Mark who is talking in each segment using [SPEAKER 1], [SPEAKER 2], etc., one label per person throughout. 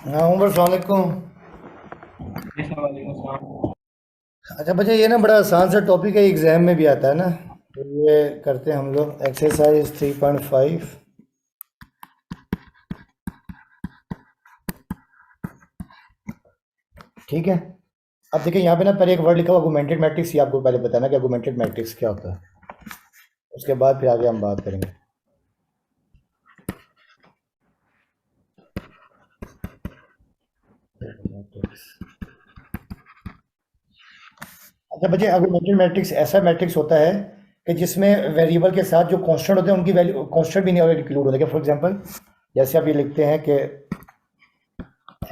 [SPEAKER 1] हाँ उमर सलामकुम। अच्छा बच्चा, ये ना बड़ा आसान सा टॉपिक है, एग्जाम में भी आता है ना। तो ये करते हैं हम लोग एक्सरसाइज 3.5। ठीक है। अब देखिए यहाँ पे ना पहले एक वर्ड लिखा हुआ ऑगमेंटेड मैट्रिक्स, ये आपको पहले बताना कि ऑगमेंटेड मैट्रिक्स क्या होता है। उसके बाद फिर आगे हम बात करेंगे। अच्छा बच्चे, ऑगमेंटेड मैट्रिक्स ऐसा मैट्रिक्स होता है कि जिसमें वेरिएबल के साथ जो कांस्टेंट होते हैं उनकी वैल्यू कांस्टेंट भी नहीं इंक्लूड होते। फॉर एग्जांपल जैसे आप ये लिखते हैं कि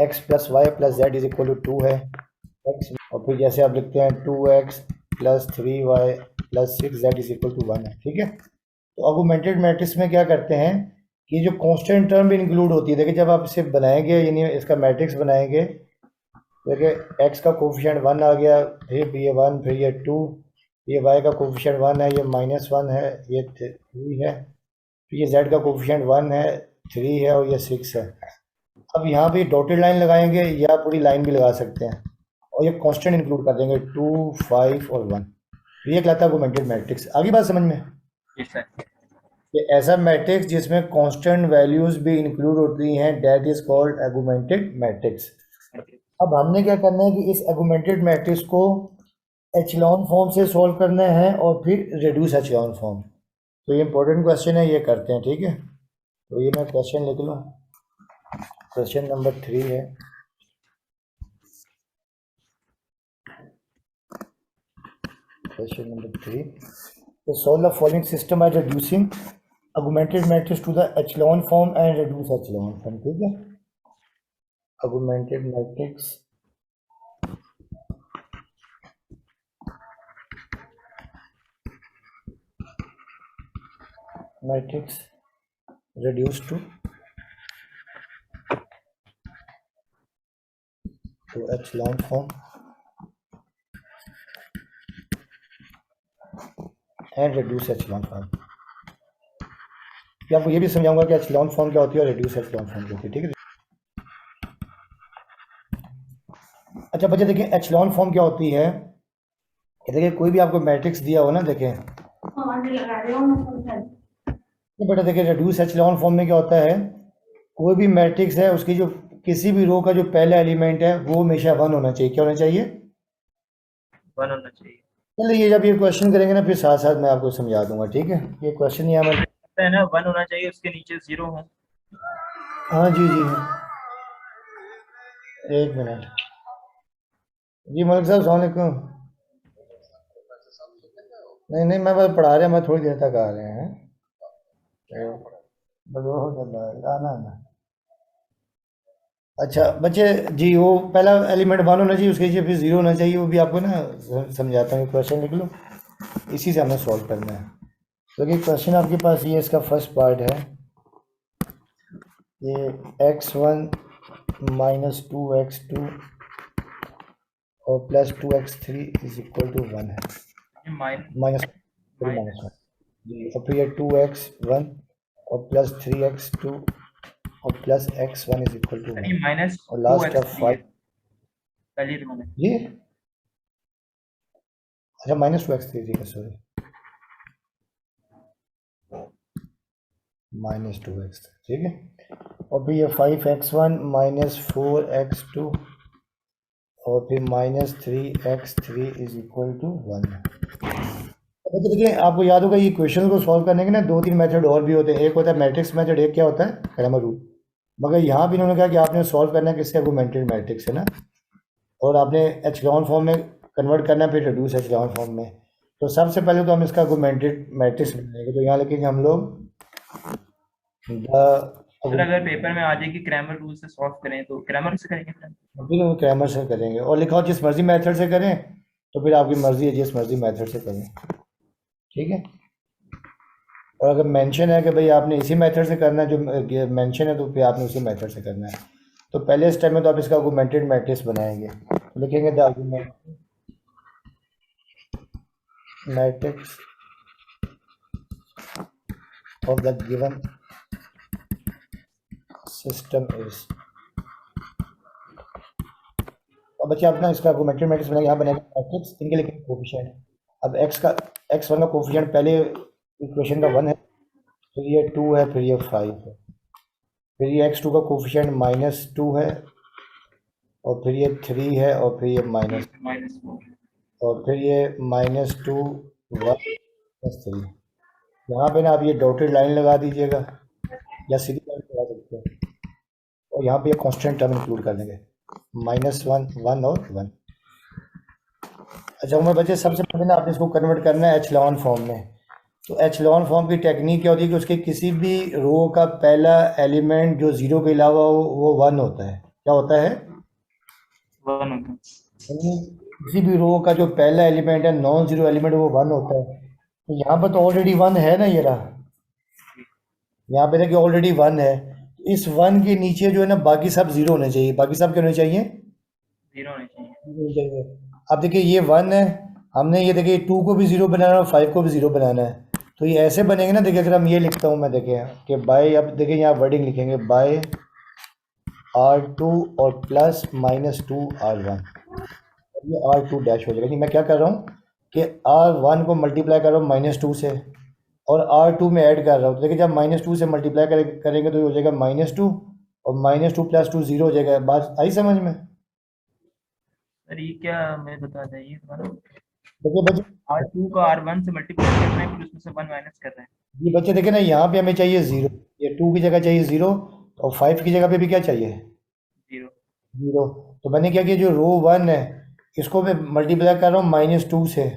[SPEAKER 1] x plus y plus z is equal to 2 है x, और फिर जैसे आप लिखते हैं 2x plus 3y plus 6z is equal to 1 है। ठीक है। तो ऑगमेंटेड मैट्रिक्स में क्या करते हैं कि जो कांस्टेंट टर्म भी इंक्लूड होती है। देखिए जब आप इसे बनाएंगे, यानी इसका मैट्रिक्स बनाएंगे, देखिए x का कोफिशिएंट 1 आ गया, फिर ये 1, फिर ये 2, ये y का कोफिशिएंट 1 है, ये -1 है, ये 3 है, फिर ये z का कोफिशिएंट 1 है, 3 है, और ये 6 है। अब यहाँ पे डॉटेड लाइन लगाएंगे या पूरी लाइन भी लगा सकते हैं, और ये कांस्टेंट इंक्लूड कर देंगे 2, 5 और 1। ये कहलाता है ऑगमेंटेड मैट्रिक्स। आगे बात समझ में? ये ऐसा मैट्रिक्स जिसमें कांस्टेंट वैल्यूज भी इंक्लूड होती हैं, that is called augmented matrix. अब हमने क्या करना है कि इस ऑगमेंटेड मैट्रिक्स को एचलॉन फॉर्म से सॉल्व करना है और फिर रिड्यूस एचलॉन फॉर्म। तो ये इंपॉर्टेंट क्वेश्चन है, ये करते हैं। ठीक है। तो ये मैं क्वेश्चन लिख लूँ। क्वेश्चन नंबर 3 है। Question number 3. To solve the following system by reducing augmented matrix to the echelon form and reduce echelon form. ठीक है। Augmented matrix reduced to echelon form and reduce echelon form. या आपको ये भी समझाऊंगा कि echelon form क्या होती है और रिड्यूस एचलॉन फॉर्म क्या होती है। ठीक है। अच्छा बच्चे देखिए, एचलॉन फॉर्म क्या होती है। देखिए कोई भी आपको मैट्रिक्स दिया हो ना, देखें तो बेटा देखिए रिड्यूस एचलॉन फॉर्म में क्या होता है, कोई भी मैट्रिक्स है उसकी जो किसी भी रो का जो पहला एलिमेंट है वो हमेशा 1 होना चाहिए। क्या होना चाहिए?
[SPEAKER 2] 1 होना चाहिए।
[SPEAKER 1] चलिए ये जब ये क्वेश्चन करेंगे ना फिर साथ साथ मैं आपको समझा दूंगा। ठीक है। ये क्वेश्चन यहाँ मैं,
[SPEAKER 2] है ना, 1 होना चाहिए, उसके नीचे 0 हो।
[SPEAKER 1] हाँ जी जी, एक मिनट जी। मलिक साहब सलाम अलैकुम। नहीं नहीं, मैं बस पढ़ा रहे हैं, मैं थोड़ी देर तक आ रहे हैं। बस वो हो जाता है आना आना। अच्छा बच्चे जी, वो पहला एलिमेंट 1 होना चाहिए, उसके नीचे फिर 0 होना चाहिए। वो भी आपको ना समझाता हूँ। क्वेश्चन लिख लो, इसी से हमें सॉल्व करना है। तो ये क्वेश्चन आपके पास ये इसका फर्स्ट पार्ट है, ये x1 -2x2 और +2x3 इज इक्वल टू 1 है।
[SPEAKER 2] ये
[SPEAKER 1] माइनस
[SPEAKER 2] माइनस
[SPEAKER 1] -1 जी, और फिर ये 2x1 और +3x2 और +x1 इज इक्वल टू 1,
[SPEAKER 2] ये माइनस
[SPEAKER 1] और
[SPEAKER 2] two
[SPEAKER 1] last
[SPEAKER 2] x
[SPEAKER 1] of
[SPEAKER 2] three है
[SPEAKER 1] 5
[SPEAKER 2] पहली रो में।
[SPEAKER 1] जी। अच्छा -2x3, ठीक है सॉरी, -2x3, ठीक है। और फिर ये 5x1 -4x2 और फिर -3x3 इज इक्वल टू 1 है। तो देखिए आपको याद होगा ये क्वेश्चन को सॉल्व करने के ना 2-3 मेथड और भी होते हैं। एक होता है मैट्रिक्स मेथड, एक क्या होता है क्रैमर रूल। मगर यहाँ भी इन्होंने कहा कि आपने सॉल्व करना है किससे, ऑगमेंटेड मैट्रिक्स है ना, और आपने एचलॉन फॉर्म में कन्वर्ट करना है, फिर रिड्यूस एचलॉन फॉर्म में। तो सबसे पहले तो हम इसका ऑगमेंटेड मैट्रिक्स बनाएंगे। तो यहाँ लिखेंगे हम लोग
[SPEAKER 2] सर अगर पेपर में आ जाए कि क्रैमर रूल से सॉल्व करें तो क्रैमर से करेंगे फिर।
[SPEAKER 1] फिर क्रैमर से करेंगे, और लिखा हो जिस मर्जी मेथड से करें तो फिर आपकी मर्जी है, जिस मर्जी मेथड से करें। ठीक है। और अगर मेंशन है कि भाई आपने इसी मेथड से करना है, जो मेंशन है, तो फिर आपने उसी मेथड से करना है। तो पहले स्टेप में तो आप इसका ऑगमेंटेड मैट्रिक्स बनाएंगे। तो लिखेंगे the matrix of the given system is. अब बच्चे अपना इसका आर्गुमेंटेड मैट्रिक्स बनेगा, यहाँ बनेगा मैट्रिक्स, इनके लेकिन कोफिशिएंट। अब x1 का कोफिशिएंट पहले इक्वेशन का 1 है, फिर ये 2 है, फिर ये 5 है, फिर ये x2 का कोफिशिएंट -2 है, और फिर ये 3 है, और फिर ये
[SPEAKER 2] -4
[SPEAKER 1] और फिर ये -2 1 3। यहाँ पे ना आप ये डॉटेड लाइन लगा दीजिएगा या सीधी लाइन लगा सकते हैं, और यहाँ पे ये कांस्टेंट टर्म इंक्लूड कर देंगे -1 1 और 1। अच्छा उम्र बच्चे, सबसे पहले ना आपने इसको कन्वर्ट करना है एचलॉन फॉर्म में। तो एचलॉन फॉर्म की टेक्निक क्या होती है कि उसके किसी भी रो का पहला एलिमेंट जो 0 के अलावा हो वो 1 होता है। क्या होता है?
[SPEAKER 2] 1 होता है।
[SPEAKER 1] यानी किसी भी रो का जो पहला एलिमेंट है, नॉन जीरो एलिमेंट, वो 1 होता है। तो यहाँ पर तो ऑलरेडी 1 है ना, ये रहा, यहाँ पे देखिए ऑलरेडी 1 है। इस 1 के नीचे जो है ना बाकी सब 0 होने चाहिए। बाकी सब क्या होने चाहिए?
[SPEAKER 2] 0 होने चाहिए।
[SPEAKER 1] 0 होने चाहिए। अब देखिए ये 1 है, हमने ये देखिए 2 को भी 0 बनाना है और 5 को भी 0 बनाना है। तो ये ऐसे बनेंगे ना, देखिए अगर हम ये लिखता हूँ मैं, देखिए कि बाय, अब देखिए यहाँ वर्डिंग लिखेंगे बाय R2 और प्लस -2 R1, ये R2 डैश हो जाएगा। जी मैं क्या कर रहा हूँ कि R1 को मल्टीप्लाई कर रहा हूँ -2 से, और R2 में ऐड कर रहा हूँ। तो देखिए जब -2 से मल्टीप्लाई करेंगे तो ये हो जाएगा -2, और -2 + 2 0 हो जाएगा। बात आई समझ में?
[SPEAKER 2] सर ये क्या मैं बता दें दोबारा।
[SPEAKER 1] देखिए बच्चे,
[SPEAKER 2] R2 को R1 से मल्टीप्लाई कर रहे हैं, फिर उसमें से 1 माइनस कर रहे हैं।
[SPEAKER 1] ये बच्चे देखिए ना, यहाँ पे हमें चाहिए 0, ये 2 की जगह चाहिए 0, और 5 की जगह पे भी क्या चाहिए?
[SPEAKER 2] 0।
[SPEAKER 1] 0। तो मैंने क्या किया, जो रो 1 है इसको मैं मल्टीप्लाई कर रहा हूँ -2 से,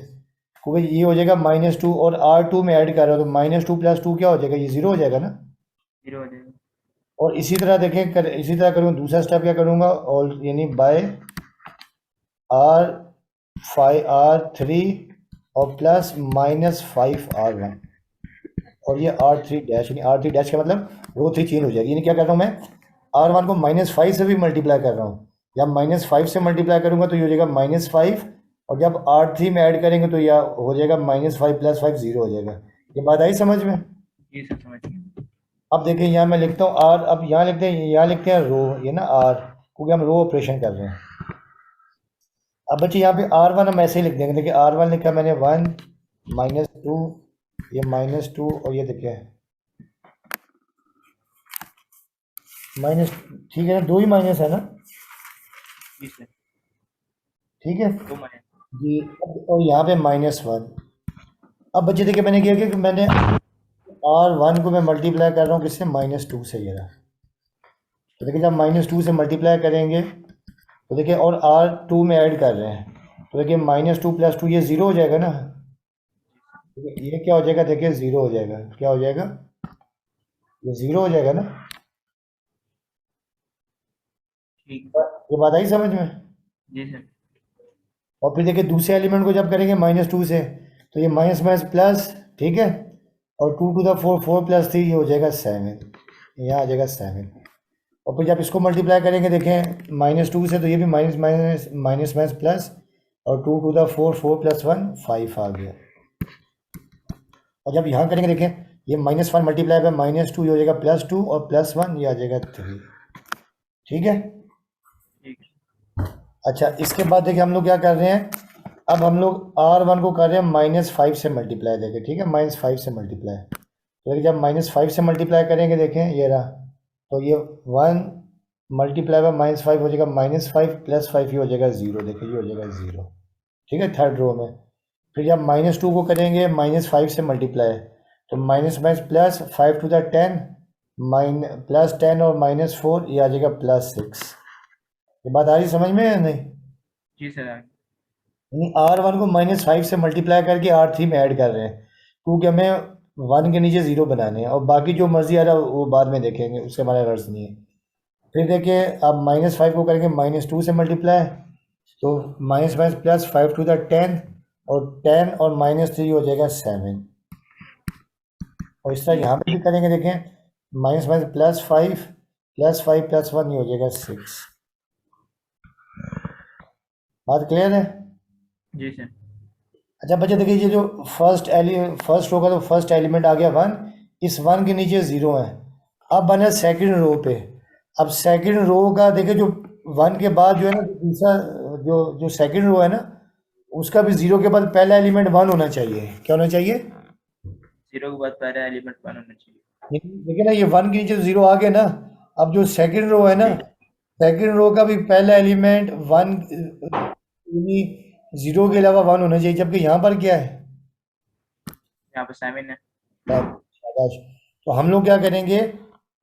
[SPEAKER 1] क्योंकि ये हो जाएगा -2, और R2 में ऐड कर रहा हूँ तो -2 + 2 क्या हो जाएगा? ये 0 हो जाएगा ना।
[SPEAKER 2] 0 हो जाएगा।
[SPEAKER 1] और इसी तरह देखें इसी तरह करूँगा, दूसरा स्टेप क्या करूँगा, और यानी बाय R3 और प्लस -5 R1, और ये R3 डैश, यानी R3 डैश का मतलब रो 3 चेंज हो जाएगी। यानी क्या कर रहा हूँ मैं, R1 को -5 से भी मल्टीप्लाई कर रहा हूँ। जब -5 से मल्टीप्लाई करूँगा तो ये हो जाएगा -5, और जब R3 में ऐड करेंगे तो यह हो जाएगा -5 + 5 0 हो जाएगा। ये बात आई समझ में?
[SPEAKER 2] ये सब समझ गए।
[SPEAKER 1] अब देखिए यहाँ मैं लिखता हूँ R, अब यहाँ लिखते हैं रो, ये ना R, क्योंकि हम रो ऑपरेशन कर रहे हैं। अब बच्चे यहाँ पे R1 हम ऐसे ही लिख देंगे। देखिए R1 लिखा मैंने 1 -2, ये -2, और ये देखिए माइनस, ठीक है ना, 2 ही माइनस है ना,
[SPEAKER 2] जी सर,
[SPEAKER 1] ठीक है
[SPEAKER 2] 2 माइनस।
[SPEAKER 1] जी। और यहाँ पे -1। अब बच्चे देखिए मैंने किया कि मैंने R1 को मैं मल्टीप्लाई कर रहा हूँ किससे? -2 से। ये रहा। तो देखिए जब -2 से मल्टीप्लाई करेंगे तो देखिए, और R2 में ऐड कर रहे हैं, तो देखिए -2 + 2 ये 0 हो जाएगा ना। ये क्या हो जाएगा? देखिए 0 हो जाएगा। क्या हो जाएगा? ये 0 हो जाएगा ना।
[SPEAKER 2] ठीक है।
[SPEAKER 1] ये बात आई समझ में?
[SPEAKER 2] जी सर।
[SPEAKER 1] और फिर देखिए दूसरे एलिमेंट को जब करेंगे -2 से, तो ये माइनस माइनस प्लस, ठीक है, और 2 टू द 4 4 + 3 ये हो जाएगा 7, यहाँ आ जाएगा 7। और फिर जब इसको मल्टीप्लाई करेंगे देखें -2 से, तो ये भी minus minus minus minus plus, और 2 टू द 4 4 + 1 5 आ गया। और जब यहाँ करेंगे देखें, ये -1 मल्टीप्लाई बाय -2 ये हो जाएगा +2, और +1 ये आ जाएगा 3। ठीक है।
[SPEAKER 2] ठीक है।
[SPEAKER 1] अच्छा इसके बाद देखिए हम लोग क्या कर रहे हैं, अब हम लोग R1 को कर रहे हैं -5 से मल्टीप्लाई। देखें, ठीक है, -5 से मल्टीप्लाई। तो देखिए जब -5 से मल्टीप्लाई करेंगे, देखें ये रहा, तो ये 1 मल्टीप्लाई बाय -5 हो जाएगा -5 + 5 ये हो जाएगा 0। देखिए ये हो जाएगा 0, ठीक है, थर्ड रो में। फिर जब -2 को करेंगे -5 से मल्टीप्लाई, तो माइनस प्लस 5 टू द 10 +10 और -4 ये आ जाएगा +6। ये बात आ रही समझ में या नहीं?
[SPEAKER 2] जी सर।
[SPEAKER 1] यानी R1 को -5 से मल्टीप्लाई करके R3 में ऐड कर रहे हैं, क्योंकि हमें 1 के नीचे 0 बनाने हैं, और बाकी जो मर्जी आ रहा है वो बाद में देखेंगे, उससे हमारा गर्ज नहीं है। फिर देखिए अब -5 को करेंगे -2 से मल्टीप्लाई, तो माइनस प्लस 5 टू द 10, और 10 और -3 हो जाएगा 7। और इस तरह यहाँ पे भी करेंगे, देखें माइनस प्लस 5 + 5 + 1 ये हो जाएगा 6। बात क्लियर है?
[SPEAKER 2] जी सर।
[SPEAKER 1] अच्छा बच्चे देखिए, ये जो फर्स्ट रो का तो फर्स्ट एलिमेंट आ गया 1, इस 1 के नीचे 0 है। अब बना सेकंड रो पे, अब सेकंड रो का देखे, जो 1 के बाद जो है ना, दूसरा जो जो सेकंड रो है ना, उसका भी 0 के बाद पहला एलिमेंट 1 होना चाहिए। क्या होना चाहिए?
[SPEAKER 2] 0 के बाद पहला एलिमेंट 1 होना चाहिए।
[SPEAKER 1] देखिए ना, ये 1 के नीचे 0 आ गया ना। अब जो सेकंड रो है ना,
[SPEAKER 2] जी,
[SPEAKER 1] सेकंड रो का भी पहला एलिमेंट 1, 0 के अलावा 1 होना चाहिए, जबकि यहाँ पर क्या है?
[SPEAKER 2] यहाँ पे 7 है।
[SPEAKER 1] शाबाश। तो हम लोग क्या करेंगे,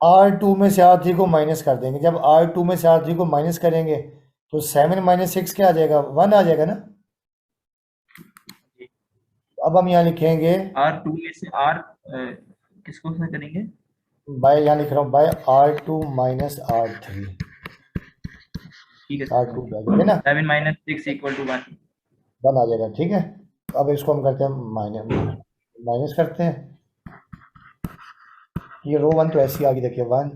[SPEAKER 1] R2 में से R3 को माइनस कर देंगे। जब R2 में से R3 को माइनस करेंगे तो 7 माइनस 6 क्या आ जाएगा? 1 आ जाएगा ना।
[SPEAKER 2] जी,
[SPEAKER 1] अब हम यहाँ लिखेंगे
[SPEAKER 2] R2 में से R किसको से करेंगे?
[SPEAKER 1] बाय, यहाँ लिख रहा हूँ बाय R2 माइनस R3।
[SPEAKER 2] ठीक है
[SPEAKER 1] R2
[SPEAKER 2] सर।
[SPEAKER 1] क्या है ना,
[SPEAKER 2] 7 माइनस 6 इक्वल टू 1।
[SPEAKER 1] 1 आ जाएगा। ठीक है, तो अब इसको हम करते हैं माइनस, माइनस करते हैं। ये रो 1 तो ऐसी आ गई, देखिए 1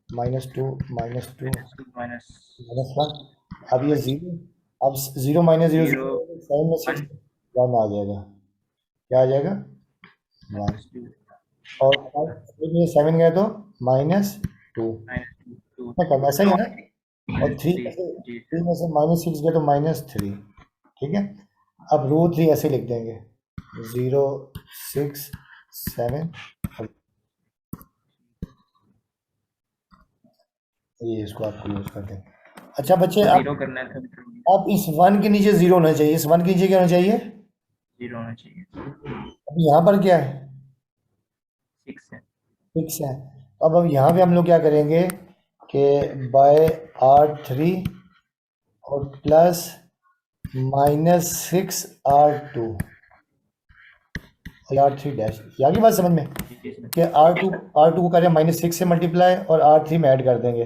[SPEAKER 1] -2 -2
[SPEAKER 2] -2 माइनस
[SPEAKER 1] -1। अब ये 0, अब 0 माइनस 0
[SPEAKER 2] 0
[SPEAKER 1] 0, 7 में 6
[SPEAKER 2] 1
[SPEAKER 1] 1 आ जाएगा। क्या आ जाएगा? 1।
[SPEAKER 2] -2
[SPEAKER 1] और 5 में 7 गए तो -2।
[SPEAKER 2] -2
[SPEAKER 1] क्या करना, ऐसा ही है ना। और 3
[SPEAKER 2] -3।
[SPEAKER 1] में से
[SPEAKER 2] जी
[SPEAKER 1] 3 में से -6 गए तो -3। ठीक है, अब रो 3 ऐसे लिख देंगे 0 6 7। ये इसको आपको यूज करते हैं। अच्छा बच्चे, अब
[SPEAKER 2] 0 करना था।
[SPEAKER 1] अब इस 1 के नीचे 0 होना चाहिए, इस 1 के नीचे क्या होना चाहिए?
[SPEAKER 2] 0 होना चाहिए।
[SPEAKER 1] अब यहाँ पर क्या है?
[SPEAKER 2] 6 है।
[SPEAKER 1] 6 है। तो अब यहाँ पे हम लोग क्या करेंगे कि बाय R3 और प्लस -6 R2 और R3 डैश। यहाँ की बात समझ में
[SPEAKER 2] जी सर।
[SPEAKER 1] कि R2 को करें -6 से मल्टीप्लाई और R3 में ऐड कर देंगे,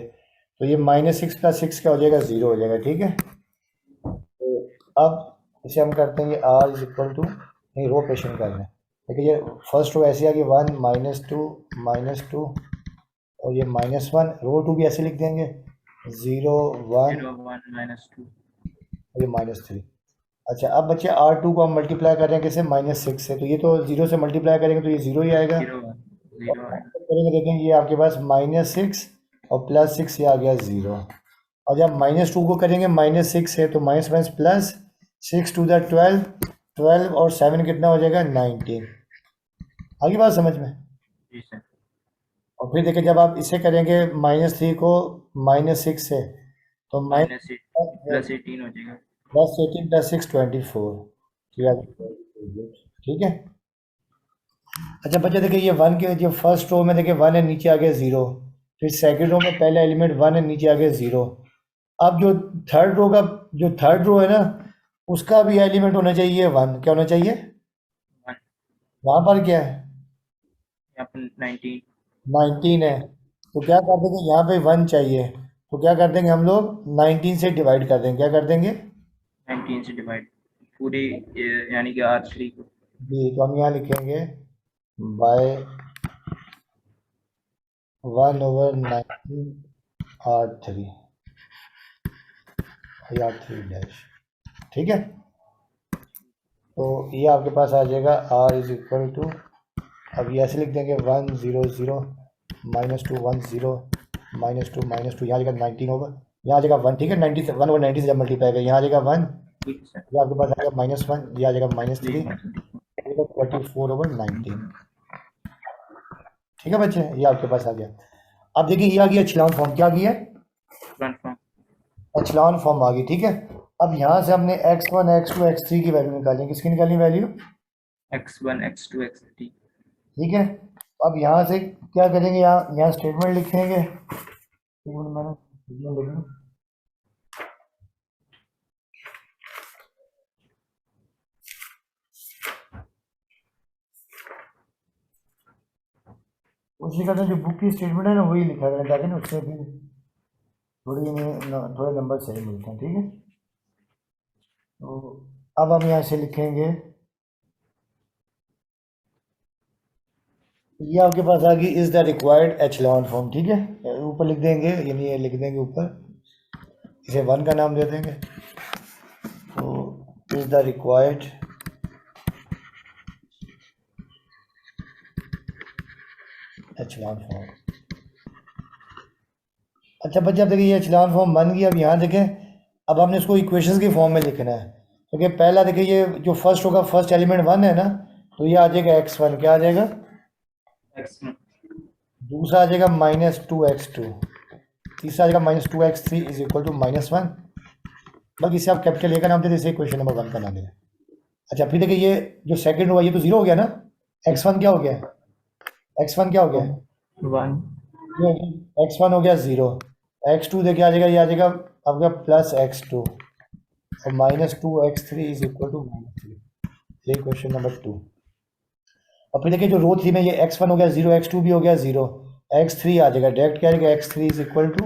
[SPEAKER 1] तो ये -6 + 6 क्या हो जाएगा? 0 हो जाएगा। ठीक है, तो अब इसे हम करते हैं, ये R इज इक्वल टू, नहीं रो ऑपरेशन कर रहे हैं। देखिए ये फर्स्ट रो ऐसी आ गई 1 -2 और ये -1। रो 2 भी ऐसे लिख देंगे 0 1
[SPEAKER 2] 0 1 -2।
[SPEAKER 1] और ये -3। अच्छा, अब बच्चे R2 को हम मल्टीप्लाई कर रहे हैं कैसे? -6 से, तो ये तो 0 से मल्टीप्लाई करेंगे तो ये 0 ही आएगा।
[SPEAKER 2] 0
[SPEAKER 1] और
[SPEAKER 2] 0 आएगा।
[SPEAKER 1] करेंगे, देखेंगे ये आपके पास -6 और +6, ये आ गया 0। और जब -2 को करेंगे -6 से तो माइनस माइनस प्लस, 6 2 12, 12 और 7 कितना हो जाएगा? 19। आगे बात समझ में।
[SPEAKER 2] जी सर।
[SPEAKER 1] और फिर देखिए, जब आप इसे करेंगे -3 को -6 से तो
[SPEAKER 2] -+18 हो जाएगा।
[SPEAKER 1] +18 + 6 24। ठीक है। अच्छा बच्चे देखिए, ये 1 के जो फर्स्ट रो में देखिए 1 है, नीचे आ गया 0। फिर सेकंड रो में पहला एलिमेंट 1 है, नीचे आ गया 0। अब जो थर्ड रो है ना, उसका भी एलिमेंट होना चाहिए 1। क्या होना चाहिए?
[SPEAKER 2] 1
[SPEAKER 1] वहां पर क्या है?
[SPEAKER 2] यहाँ पर 19।
[SPEAKER 1] 19 है। तो क्या कर देंगे, यहाँ पे 1 चाहिए, तो क्या कर देंगे हम लोग? 19 से डिवाइड कर देंगे। क्या कर देंगे?
[SPEAKER 2] 19 से डिवाइड पूरी यानी कि R3 को।
[SPEAKER 1] जी, तो हम यहाँ लिखेंगे बाय 1/19 R3 R3 डैश। ठीक है, तो ये आपके पास आ जाएगा R इज इक्वल टू, अब ये ऐसे लिख देंगे 1 0 0 -2 1 0 -2 -2, यहाँ आ जाएगा 19 होगा, यहाँ आ जाएगा 1। ठीक है, 90 से 1 और 90 से जब मल्टीप्लाई करें, यहाँ आ जाएगा 1,
[SPEAKER 2] ठीक है सर।
[SPEAKER 1] ये आपके पास आएगा -1, ये आ जाएगा -3,
[SPEAKER 2] जी
[SPEAKER 1] 24/19। ठीक है बच्चे, ये आपके पास आ गया। अब देखिए, ये आ गया एचेलॉन फॉर्म। क्या आ गया?
[SPEAKER 2] कन्फर्म।
[SPEAKER 1] एचेलॉन फॉर्म आ गई। ठीक है, अब यहाँ से हमने x1 x2 x3 की वैल्यू निकाली है। किसकी निकाली वैल्यू?
[SPEAKER 2] x1 x2 x3।
[SPEAKER 1] ठीक है, अब यहाँ से क्या करेंगे, यहाँ स्टेटमेंट लिखेंगे। एक मिनट, मैंने statement लिख लूं। उसी का तो जो बुक की स्टेटमेंट है ना, वही लिखा गया, ताकि ना उससे भी थोड़े नंबर सही मिलते हैं। ठीक है, तो अब हम यहाँ से लिखेंगे, ये आपके पास आ गई is the required echelon form. ठीक है, ऊपर लिख देंगे, यानी ये लिख देंगे ऊपर, इसे 1 का नाम दे देंगे, तो is the required echelon form. अच्छा बच्चे अब देखिए ये एचलॉन फॉर्म बन गया। अब यहाँ देखें, अब हमने इसको इक्वेशंस की फॉर्म में लिखना है। क्योंकि पहला देखिए ये जो फर्स्ट होगा, फर्स्ट एलिमेंट 1 है ना, तो ये आ जाएगा x1, क्या आ जाएगा,
[SPEAKER 2] x1
[SPEAKER 1] दूसरा आ जाएगा -2x2, तीसरा आ जाएगा -2x3 इज इक्वल टू -1। बल्कि इसे आप कैपिटल ए का नाम देते, इसे इक्वेशन नंबर 1 का नाम देते। अच्छा फिर देखिए ये जो सेकंड हुआ ये तो 0 हो गया ना, x1 क्या हो गया, x1 क्या हो गया,
[SPEAKER 2] 1
[SPEAKER 1] x1 हो गया 0, x2 देखिए आ जाएगा, ये आ जाएगा आपका +x2 और -2x3 इज इक्वल टू -3। ये क्वेश्चन नंबर 2। और फिर देखिए जो रो 3 में ये x1 हो गया 0, x2 भी हो गया 0, x3 आ जाएगा, डायरेक्ट क्या आएगा, x3 इज इक्वल टू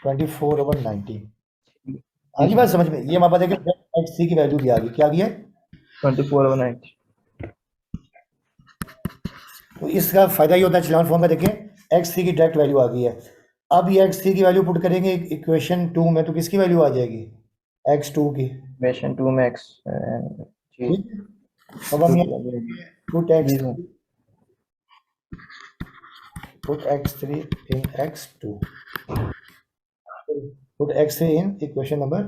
[SPEAKER 1] 24/90। आगे बात समझ में, ये हमारे पास देखिए x3 की वैल्यू भी आ गई, क्या आ गई है,
[SPEAKER 2] 24/90।
[SPEAKER 1] तो इसका फायदा ये होता है एचलॉन फॉर्म का। देखिए x3 की डायरेक्ट वैल्यू आ गई है। अब ये x3 की वैल्यू पुट करेंगे इक्वेशन 2 में, तो किसकी वैल्यू आ जाएगी, x2 की।
[SPEAKER 2] इक्वेशन 2 में x जी
[SPEAKER 1] ठीक है, अब हम यहाँ पुट
[SPEAKER 2] जी
[SPEAKER 1] x3 in x2, put x3 in equation number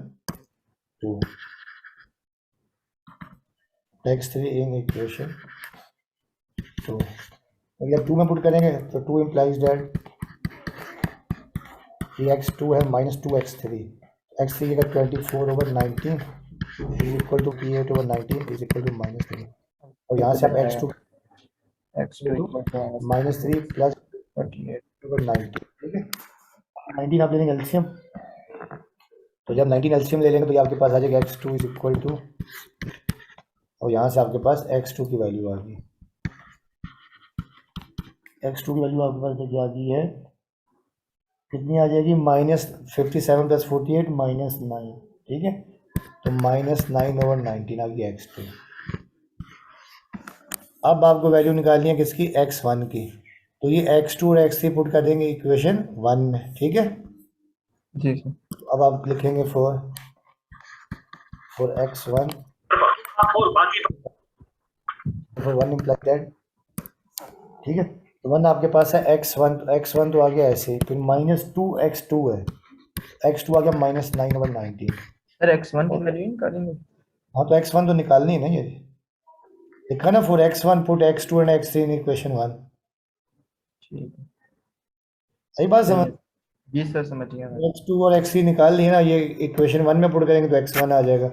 [SPEAKER 1] 2, x3 in equation 2। अगर 2 में पुट करेंगे तो 2 implies that ये x2 है -2x3, x3 की जगह 24/19 is equal to 8/19 is equal to -3। और यहाँ से आप x2
[SPEAKER 2] x2
[SPEAKER 1] -3 प्लस 48/19, ठीक है। 19 आप ले लेंगे एल्सियम, तो जब 19 एल्सियम ले लेंगे तो ये आपके पास आ जाएगा x2 इज इक्वल टू, और यहाँ से आपके पास x2 की वैल्यू आ गई, x2 की वैल्यू आपके पास देखिए आ गई है, कितनी आ जाएगी, -57 + 48 -9, ठीक है, तो -9/19 आ गई x2। अब आपको वैल्यू निकालनी है किसकी, x1 की, तो ये x2 और x3 पुट कर देंगे इक्वेशन 1 में, ठीक है।
[SPEAKER 2] जी सर।
[SPEAKER 1] तो अब आप लिखेंगे for x1 for 1 implies that, ठीक है। तो 1 आपके पास है x1, तो x1 तो आ गया ऐसे, फिर -2x2 है, x2 आ गया -9/19।
[SPEAKER 2] सर x1 की वैल्यू निकालेंगे।
[SPEAKER 1] हाँ तो x1 तो निकालनी है ना, ये लिखा ना, for x1 put x2 and x3 in equation 1।
[SPEAKER 2] ठीक है
[SPEAKER 1] सही बात समझ,
[SPEAKER 2] जी सर, समझ गया मैं।
[SPEAKER 1] x2 और x3 निकाल लिए ना, ये इक्वेशन 1 में पुट करेंगे तो x1 आ जाएगा।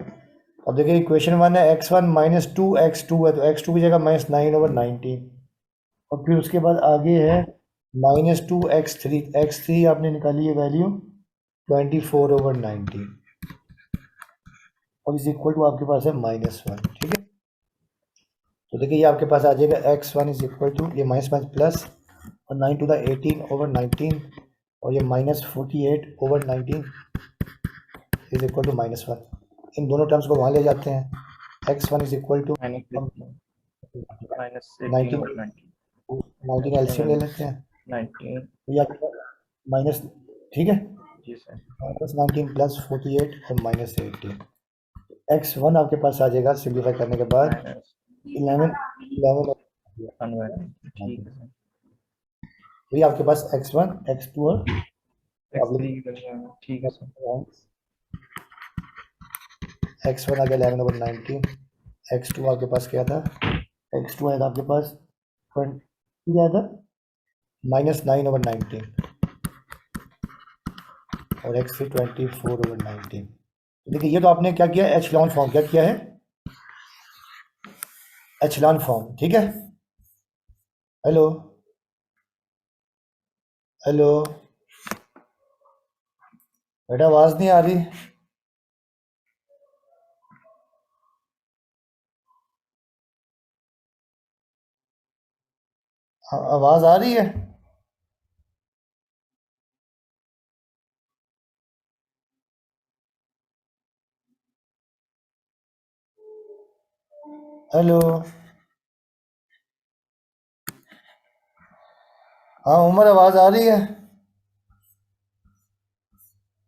[SPEAKER 1] अब देखिए इक्वेशन 1 है x1 -2x2 है, तो x2 की जगह -9/19, और फिर उसके बाद आगे है -2x3, x3 आपने निकाली है वैल्यू 24/19, और इज इक्वल टू आपके पास है -1, ठीक है। तो देखिए ये आपके पास आ जाएगा x1 इज इक्वल टू, ये -1 प्लस और 9 to the 18/19, और ये -48/19 इज इक्वल टू -1। इन दोनों टर्म्स को वहाँ ले जाते हैं, x1 is equal to -19 LCM ले लेते हैं,
[SPEAKER 2] 19
[SPEAKER 1] तो ये आपका माइनस, ठीक है,
[SPEAKER 2] जी सर।
[SPEAKER 1] -19 प्लस 48 और -18, x1 आपके पास आ जाएगा सिंप्लीफाई करने के बाद 11
[SPEAKER 2] ठीक है सर।
[SPEAKER 1] तो ये आपके पास x1 x2 और
[SPEAKER 2] x3 की वैल्यू ठीक है सर।
[SPEAKER 1] x1 आ गया 11/19, x2 आपके पास क्या था, x2 आएगा आपके पास क्या था, -9/19, और x3 24/19। देखिए ये तो आपने क्या किया, एचलॉन फॉर्म, क्या किया है, एचलॉन फॉर्म, ठीक है। हेलो हेलो बेटा, आवाज नहीं आ रही, आवाज आ रही है, हेलो, हाँ उमर आवाज आ रही है।